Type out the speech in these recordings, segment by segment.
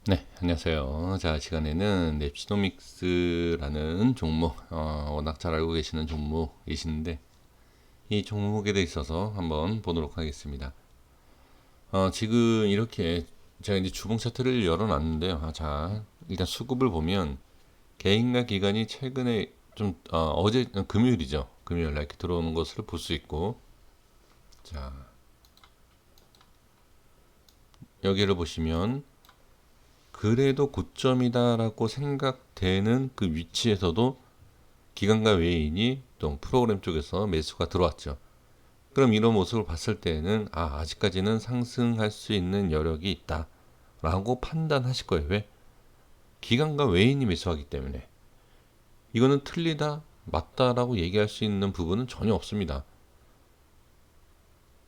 네, 안녕하세요. 자, 시간에는 랩시노믹스라는 종목, 워낙 잘 알고 계시는 종목이신데, 이 종목에 대해 있어서 한번 보도록 하겠습니다. 지금 이렇게 제가 이제 주봉 차트를 열어놨는데요. 자, 일단 수급을 보면 개인과 기관이 최근에 좀, 어제, 금요일이죠. 금요일 날 이렇게 들어오는 것을 볼 수 있고, 자, 여기를 보시면, 그래도 고점이다라고 생각되는 그 위치에서도 기관과 외인이 또 프로그램 쪽에서 매수가 들어왔죠. 그럼 이런 모습을 봤을 때는 아직까지는 상승할 수 있는 여력이 있다 라고 판단하실 거예요. 왜? 기관과 외인이 매수하기 때문에. 이거는 틀리다 맞다라고 얘기할 수 있는 부분은 전혀 없습니다.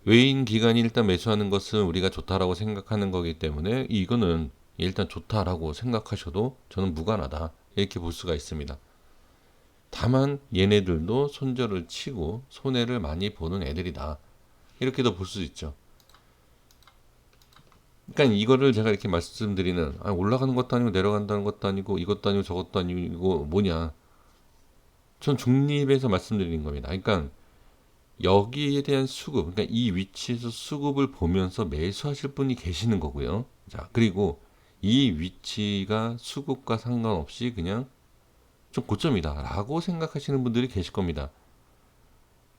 외인 기관이 일단 매수하는 것은 우리가 좋다라고 생각하는 거기 때문에 이거는 일단 좋다라고 생각하셔도 저는 무관하다 이렇게 볼 수가 있습니다. 다만 얘네들도 손절을 치고 손해를 많이 보는 애들이다. 이렇게도 볼 수 있죠. 그러니까 이거를 제가 이렇게 말씀드리는 올라가는 것도 아니고 내려간다는 것도 아니고 이것도 아니고 저것도 아니고 뭐냐. 전 중립에서 말씀드리는 겁니다. 그러니까 여기에 대한 수급, 그러니까 이 위치에서 수급을 보면서 매수하실 분이 계시는 거고요. 자, 그리고 이 위치가 수급과 상관없이 그냥 좀 고점이다라고 생각하시는 분들이 계실 겁니다.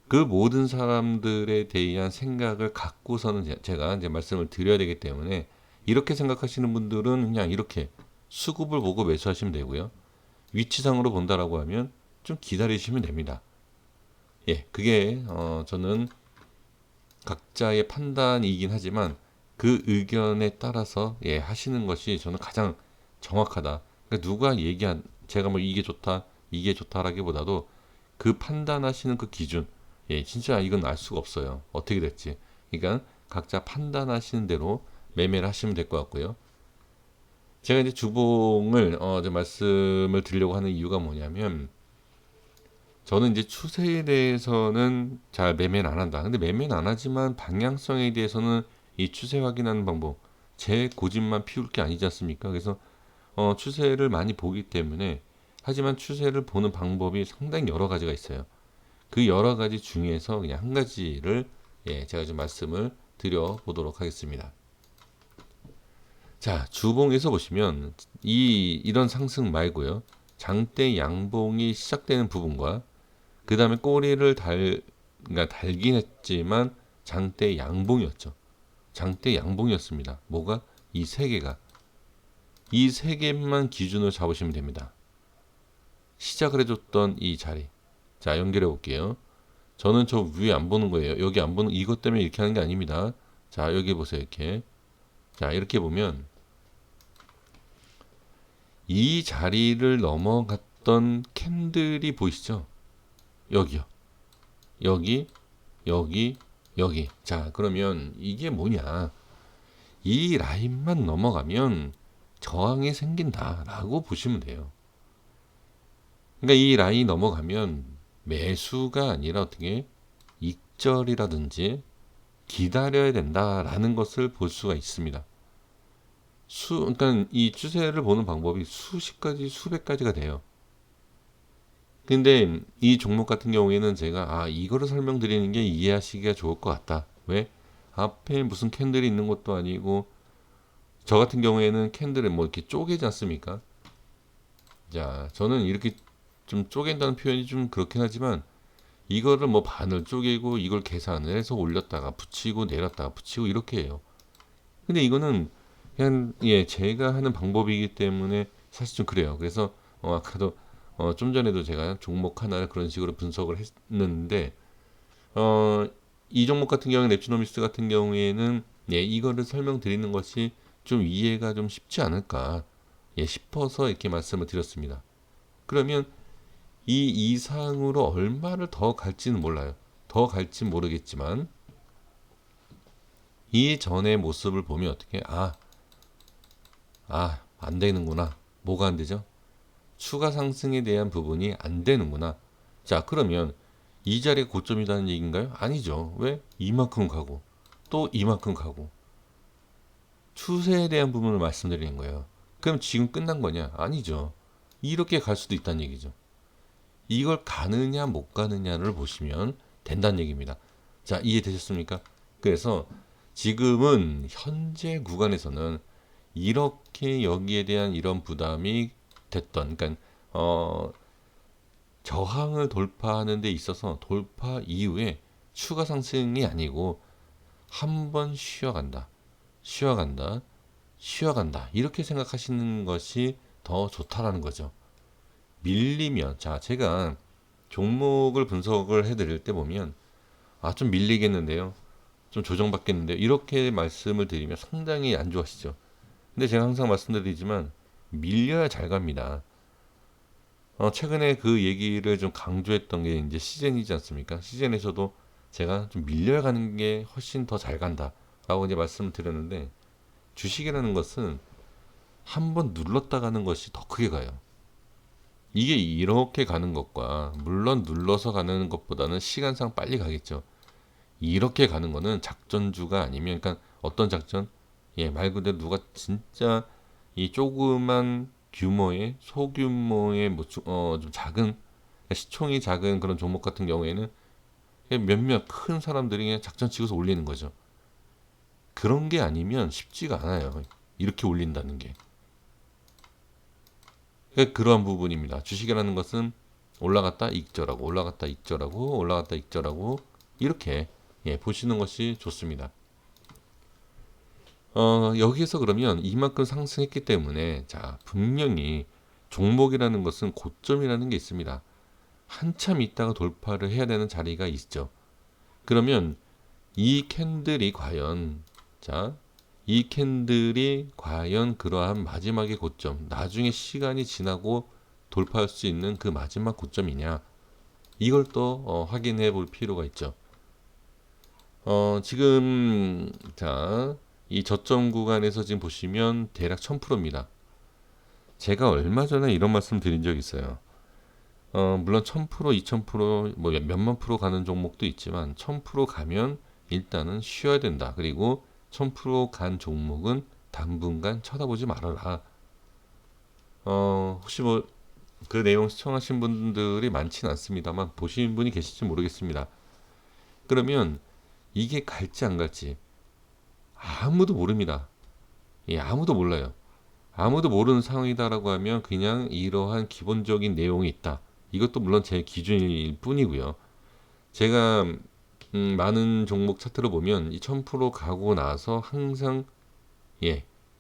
그 모든 사람들에 대한 생각을 갖고서는 제가 이제 말씀을 드려야 되기 때문에 이렇게 생각하시는 분들은 그냥 이렇게 수급을 보고 매수하시면 되고요. 위치상으로 본다라고 하면 좀 기다리시면 됩니다. 예, 그게 저는 각자의 판단이긴 하지만 그 의견에 따라서 예, 하시는 것이 저는 가장 정확하다. 그러니까 누가 얘기한 제가 뭐 이게 좋다, 이게 좋다라기보다도 그 판단하시는 그 기준, 예, 진짜 이건 알 수가 없어요. 어떻게 될지. 그러니까 각자 판단하시는 대로 매매를 하시면 될 것 같고요. 제가 이제 주봉을 이제 말씀을 드리려고 하는 이유가 뭐냐면 저는 이제 추세에 대해서는 잘 매매는 안 한다. 근데 매매는 안 하지만 방향성에 대해서는 이 추세 확인하는 방법, 제 고집만 피울 게 아니지 않습니까? 그래서 추세를 많이 보기 때문에 하지만 추세를 보는 방법이 상당히 여러 가지가 있어요. 그 여러 가지 중에서 그냥 한 가지를 예, 제가 좀 말씀을 드려 보도록 하겠습니다. 자, 주봉에서 보시면 이런 상승 말고요. 장대 양봉이 시작되는 부분과 그 다음에 꼬리를 그러니까 달긴 했지만 장대 양봉이었죠. 장대 양봉이었습니다. 뭐가? 이 세 개가. 이 세 개만 기준으로 잡으시면 됩니다. 시작을 해줬던 이 자리. 자, 연결해 볼게요. 저는 저 위에 안 보는 거예요. 여기 안 보는, 이것 때문에 이렇게 하는 게 아닙니다. 자, 여기 보세요. 이렇게. 자, 이렇게 보면 이 자리를 넘어갔던 캔들이 보이시죠? 여기요. 여기, 여기, 여기. 자, 그러면 이게 뭐냐? 이 라인만 넘어가면 저항이 생긴다라고 보시면 돼요. 그러니까 이 라인이 넘어가면 매수가 아니라 어떻게 익절이라든지 기다려야 된다라는 것을 볼 수가 있습니다. 그러니까 이 추세를 보는 방법이 수십 가지, 수백 가지가 돼요. 근데 이 종목 같은 경우에는 제가 이거를 설명드리는 게 이해하시기가 좋을 것 같다. 왜? 앞에 무슨 캔들이 있는 것도 아니고 저 같은 경우에는 캔들을 뭐 이렇게 쪼개지 않습니까? 자, 저는 이렇게 좀 쪼갠다는 표현이 좀 그렇긴 하지만 이거를 뭐 반을 쪼개고 이걸 계산을 해서 올렸다가 붙이고 내렸다가 붙이고 이렇게 해요. 근데 이거는 그냥 예, 제가 하는 방법이기 때문에 사실 좀 그래요. 그래서 아까도 좀 전에도 제가 종목 하나를 그런 식으로 분석을 했는데 어, 이 종목 같은 경우는 랩시노미스 같은 경우에는 예, 이거를 설명드리는 것이 좀 이해가 좀 쉽지 않을까 예, 싶어서 이렇게 말씀을 드렸습니다. 그러면 이 이상으로 얼마를 더 갈지는 몰라요. 더 갈지 모르겠지만 이 전의 모습을 보면 어떻게 안 되는구나. 뭐가 안 되죠? 추가 상승에 대한 부분이 안 되는구나. 자, 그러면 이 자리가 고점이라는 얘기인가요? 아니죠. 왜? 이만큼 가고 또 이만큼 가고 추세에 대한 부분을 말씀드리는 거예요. 그럼 지금 끝난 거냐? 아니죠. 이렇게 갈 수도 있다는 얘기죠. 이걸 가느냐 못 가느냐를 보시면 된다는 얘기입니다. 자, 이해되셨습니까? 그래서 지금은 현재 구간에서는 이렇게 여기에 대한 이런 부담이 됐던, 그러니까 저항을 돌파하는 데 있어서 돌파 이후에 추가 상승이 아니고 한 번 쉬어간다, 쉬어간다, 쉬어간다 이렇게 생각하시는 것이 더 좋다라는 거죠. 밀리면, 자, 제가 종목을 분석을 해드릴 때 보면 좀 밀리겠는데요, 좀 조정받겠는데요, 이렇게 말씀을 드리면 상당히 안 좋아하시죠. 근데 제가 항상 말씀드리지만 밀려야 잘 갑니다. 최근에 그 얘기를 좀 강조했던 게 이제 시즌이지 않습니까? 시즌에서도 제가 좀 밀려야 가는 게 훨씬 더 잘 간다라고 이제 말씀을 드렸는데, 주식이라는 것은 한번 눌렀다 가는 것이 더 크게 가요. 이게 이렇게 가는 것과, 물론 눌러서 가는 것보다는 시간상 빨리 가겠죠. 이렇게 가는 거는 작전주가 아니면, 그러니까 어떤 작전? 예, 말 그대로 누가 진짜 이 조그만 규모의, 소규모의 좀 작은, 시총이 작은 그런 종목 같은 경우에는 그냥 몇몇 큰 사람들이 그냥 작전 치고서 올리는 거죠. 그런 게 아니면 쉽지가 않아요. 이렇게 올린다는 게. 그러한 부분입니다. 주식이라는 것은 올라갔다 익절하고, 올라갔다 익절하고, 올라갔다 익절하고, 이렇게 보시는 것이 좋습니다. 여기에서 그러면 이만큼 상승했기 때문에, 자, 분명히 종목이라는 것은 고점이라는 게 있습니다. 한참 있다가 돌파를 해야 되는 자리가 있죠. 그러면 이 캔들이 과연, 자, 이 캔들이 과연 그러한 마지막의 고점, 나중에 시간이 지나고 돌파할 수 있는 그 마지막 고점이냐, 이걸 또 확인해 볼 필요가 있죠. 지금, 자, 이 저점 구간에서 지금 보시면 대략 1000%입니다. 제가 얼마 전에 이런 말씀 드린 적이 있어요. 물론 1000%, 2000%, 뭐 몇만 프로 가는 종목도 있지만 1000% 가면 일단은 쉬어야 된다. 그리고 1000%간 종목은 당분간 쳐다보지 말아라. 혹시 뭐 그 내용 시청하신 분들이 많지는 않습니다만 보신 분이 계실지 모르겠습니다. 그러면 이게 갈지 안 갈지 아무도 모릅니다. 예, 아무도 몰라요. 아무도 모르는 상황이다라고 하면 그냥 이러한 기본적인 내용이 있다. 이것도 물론 제 기준일 뿐이고요. 제가 많은 종목 차트를 보면 이 1000% 가고 나서 항상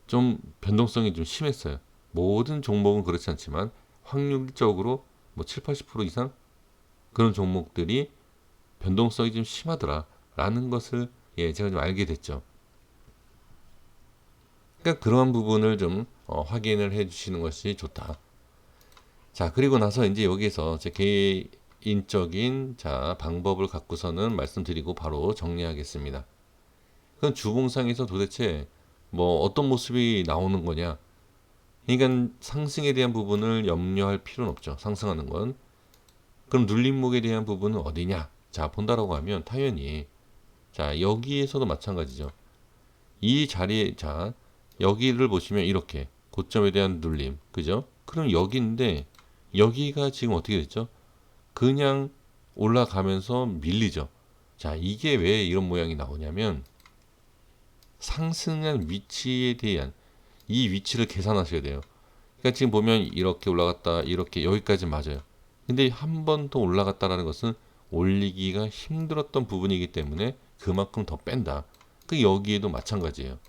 좀 변동성이 좀 심했어요. 모든 종목은 그렇지 않지만 확률적으로 뭐 7, 80% 이상 그런 종목들이 변동성이 좀 심하더라라는 것을 제가 좀 알게 됐죠. 그러니까 그러한 부분을 좀 확인을 해 주시는 것이 좋다. 자, 그리고 나서 이제 여기서 제 개인적인 방법을 갖고서는 말씀드리고 바로 정리하겠습니다. 그럼 주봉상에서 도대체 뭐 어떤 모습이 나오는 거냐? 그러니까 상승에 대한 부분을 염려할 필요는 없죠. 상승하는 건. 그럼 눌림목에 대한 부분은 어디냐? 자, 본다라고 하면 당연히, 자, 여기에서도 마찬가지죠. 이 자리에, 자, 여기를 보시면 이렇게 고점에 대한 눌림, 그죠? 그럼 여기인데 여기가 지금 어떻게 됐죠? 그냥 올라가면서 밀리죠. 자, 이게 왜 이런 모양이 나오냐면 상승한 위치에 대한 이 위치를 계산하셔야 돼요. 그러니까 지금 보면 이렇게 올라갔다, 이렇게 여기까지 맞아요. 근데 한 번 더 올라갔다라는 것은 올리기가 힘들었던 부분이기 때문에 그만큼 더 뺀다. 그 여기에도 마찬가지예요.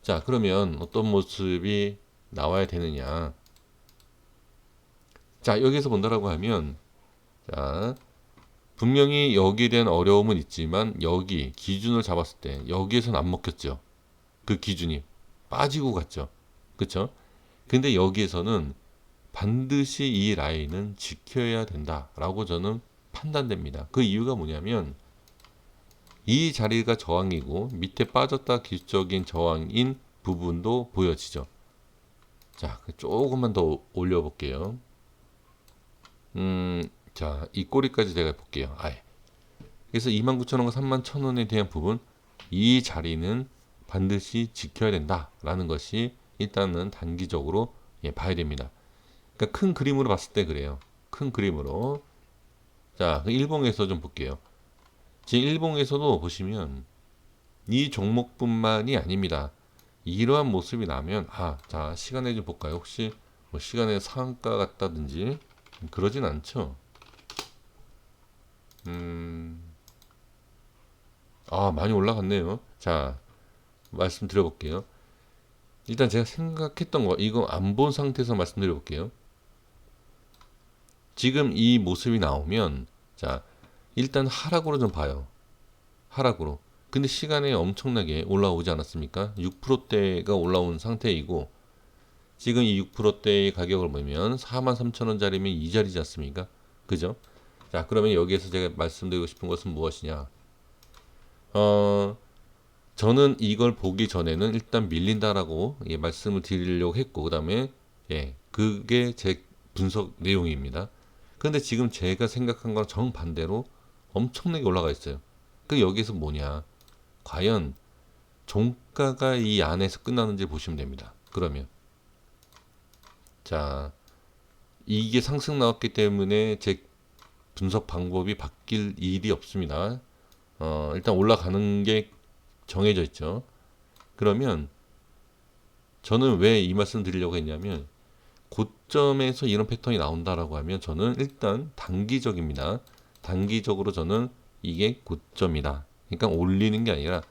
자, 그러면 어떤 모습이 나와야 되느냐? 자, 여기서 본다라고 하면, 자, 분명히 여기에 대한 어려움은 있지만 여기 기준을 잡았을 때 여기에선 안 먹혔죠. 그 기준이 빠지고 갔죠. 그쵸? 근데 여기에서는 반드시 이 라인은 지켜야 된다라고 저는 판단됩니다. 그 이유가 뭐냐면 이 자리가 저항이고 밑에 빠졌다 기술적인 저항인 부분도 보여지죠. 자, 조금만 더 올려볼게요. 자, 이 꼬리까지 제가 볼게요. 아예. 그래서 29,000원과 31,000원에 대한 부분, 이 자리는 반드시 지켜야 된다라는 것이 일단은 단기적으로 봐야 됩니다. 그러니까 큰 그림으로 봤을 때 그래요. 큰 그림으로. 자, 그 일봉에서 좀 볼게요. 지금 일봉에서도 보시면 이 종목뿐만이 아닙니다. 이러한 모습이 나면 자 시간에 좀 볼까요? 혹시 뭐 시간의 상한가 같다든지 그러진 않죠. 많이 올라갔네요. 자, 말씀드려 볼게요. 일단 제가 생각했던 거 이거 안 본 상태에서 말씀드려 볼게요. 지금 이 모습이 나오면 자, 일단 하락으로 좀 봐요. 하락으로. 근데 시간에 엄청나게 올라오지 않았습니까? 6%대가 올라온 상태이고 지금 이 6%대의 가격을 보면 43,000원짜리면 이 자리지 않습니까? 그죠? 자, 그러면 여기에서 제가 말씀드리고 싶은 것은 무엇이냐? 어, 저는 이걸 보기 전에는 일단 밀린다라고 말씀을 드리려고 했고, 그 다음에, 그게 제 분석 내용입니다. 그런데 지금 제가 생각한 거랑 정반대로 엄청나게 올라가 있어요. 그 여기서 뭐냐? 과연 종가가 이 안에서 끝나는지 보시면 됩니다. 그러면, 자, 이게 상승 나왔기 때문에 제 분석 방법이 바뀔 일이 없습니다. 일단 올라가는 게 정해져 있죠. 그러면 저는 왜 이 말씀 드리려고 했냐면 고점에서 이런 패턴이 나온다라고 하면 저는 일단 단기적입니다. 단기적으로 저는 이게 고점이다. 그러니까 올리는 게 아니라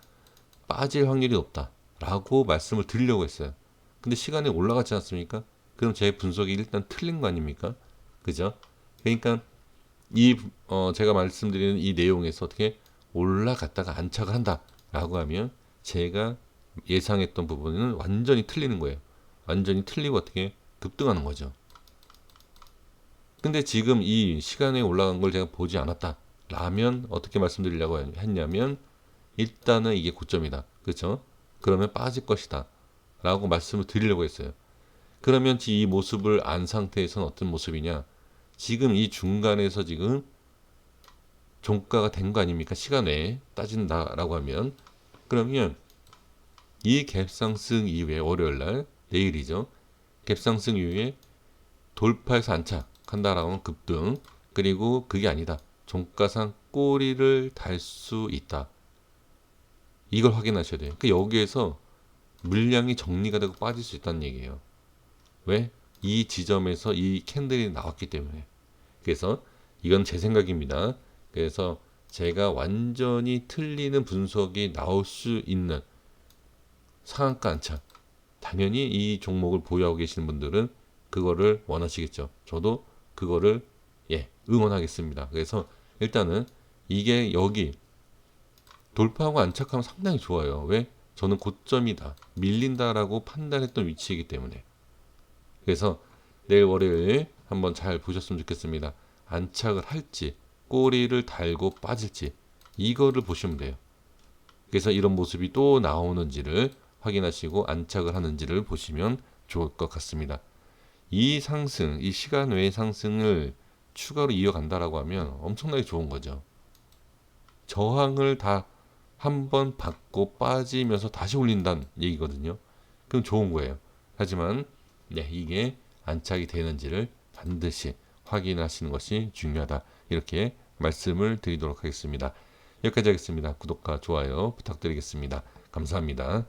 빠질 확률이 높다라고 말씀을 드리려고 했어요. 근데 시간이 올라갔지 않습니까? 그럼 제 분석이 일단 틀린 거 아닙니까? 그죠? 그러니까 제가 말씀드리는 이 내용에서 어떻게 올라갔다가 안착을 한다라고 하면 제가 예상했던 부분은 완전히 틀리는 거예요. 완전히 틀리고 어떻게 급등하는 거죠. 근데 지금 이 시간에 올라간 걸 제가 보지 않았다라면 어떻게 말씀드리려고 했냐면 일단은 이게 고점이다. 그렇죠? 그러면 빠질 것이다. 라고 말씀을 드리려고 했어요. 그러면 이 모습을 안 상태에서는 어떤 모습이냐? 지금 이 중간에서 지금 종가가 된 거 아닙니까? 시간 외에 따진다라고 하면 그러면 이 갭상승 이후에 월요일 날 내일이죠. 갭상승 이후에 돌파해서 안착한다라고 하면 급등 그리고 그게 아니다. 종가상 꼬리를 달 수 있다. 이걸 확인하셔야 돼요. 그러니까 여기에서 물량이 정리가 되고 빠질 수 있다는 얘기예요. 왜? 이 지점에서 이 캔들이 나왔기 때문에. 그래서 이건 제 생각입니다. 그래서 제가 완전히 틀리는 분석이 나올 수 있는 상한가 안착. 당연히 이 종목을 보유하고 계시는 분들은 그거를 원하시겠죠. 저도 그거를 응원하겠습니다. 그래서 일단은 이게 여기 돌파하고 안착하면 상당히 좋아요. 왜? 저는 고점이다. 밀린다라고 판단했던 위치이기 때문에. 그래서 내일 월요일 한번 잘 보셨으면 좋겠습니다. 안착을 할지 꼬리를 달고 빠질지 이거를 보시면 돼요. 그래서 이런 모습이 또 나오는지를 확인하시고 안착을 하는지를 보시면 좋을 것 같습니다. 이 상승, 이 시간 외의 상승을 추가로 이어간다라고 하면 엄청나게 좋은 거죠. 저항을 다 한번 받고 빠지면서 다시 올린다는 얘기거든요. 그럼 좋은 거예요. 하지만 이게 안착이 되는지를 반드시 확인하시는 것이 중요하다. 이렇게 말씀을 드리도록 하겠습니다. 여기까지 하겠습니다. 구독과 좋아요 부탁드리겠습니다. 감사합니다.